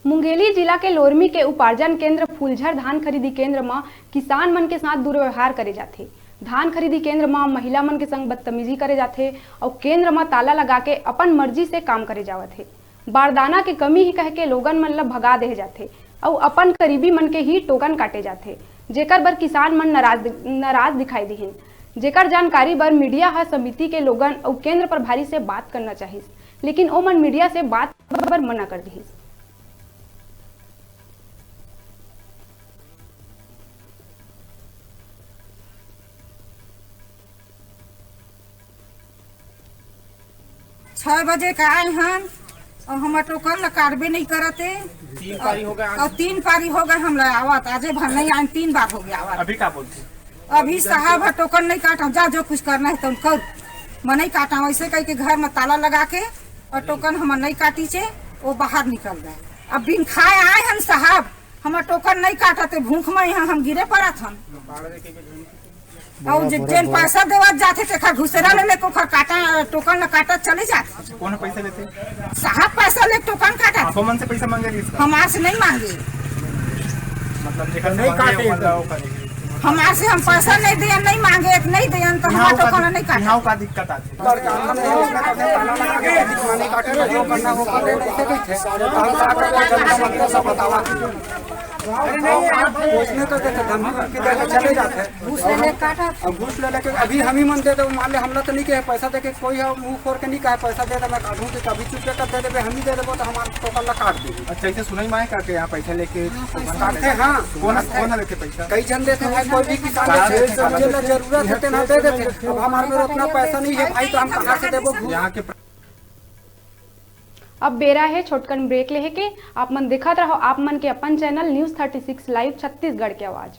मुंगेली जिला के लोरमी के उपार्जन केंद्र फूलझर धान खरीदी केंद्र में किसान मन के साथ दुर्व्यवहार करे जाथे। धान खरीदी केंद्र में महिला मन के संग बदतमीजी करे जाथे और केंद्र में ताला लगा के अपन मर्जी से काम करे जावत है। बारदाना के कमी ही कह के लोगन मन ला भगा दे जाथे और अपन करीबी मन के ही टोकन काटे जाथे, जेकर बर किसान मन नाराज दिखाई दिहिन। जेकर जानकारी बर मीडिया ह समिति के लोगन और केंद्र प्रभारी से बात करना चाहिए, लेकिन ओ मन मीडिया से बात बर मना कर दिहिस। छह बजे का आए हम और हम टोकन ला काटबे नहीं करते। 3 पारी हो गया और 3 पारी हो गए हम आवत, आजे भर नहीं आए, 3 बार हो गया आवत। अभी क्या बोलते? अभी साहब टोकन नहीं काटा, जा जो कुछ करना है तुम कर, मैं नहीं काटा। वैसे कह के घर में ताला लगा के और टोकन हम नहीं काटी चे, वो बाहर निकल गए। अब बिन खाए आए हम साहब, हम टोकन नहीं काटते, भूख में यहाँ हम गिरे पड़ा था। और जिन पैसा देवत जाते थे घुसेरा ले लेके काटा टोकन काटा चले जाते। कौन पैसा लेते? साहब पैसा ले टोकन काटा। आप मन से पैसा मांगे रही? हमारे से नहीं मांगे, मतलब नहीं काटे। हमारे से हम पैसा नहीं दिए, नहीं मांगे, नहीं दिए तो हमारा टोकन नहीं काटा। यहाँ का दिक्कत आती पूछने तो देते धमकी दे के चले जाते, घूस ले ले काटा। घूस ले लेके अभी हम ही मन दे दो, मान ले हमला तो नहीं कहे पैसा दे के, कोई मुंह खोल के नहीं कहे पैसा दे दे मैं काटूँ, तो कभी चुप कर दे देवे, हम ही दे देवो तो हमारा टोकन ला काट देंगे। अच्छा, इसे सुनाई माए का यहाँ पैसा लेके काटते। हाँ, कौन लेते पैसा? कई जन देते भाई, कोई भी किसान जरूरत है ना दे देते। अब हमारे में उतना पैसा नहीं है भाई, तो हम कहाँ से देवो? यहाँ के अब बेरा है छोटकन ब्रेक लेके। आप मन दिखत रहो आप मन के अपन चैनल न्यूज़ 36 लाइव छत्तीसगढ़ के आवाज।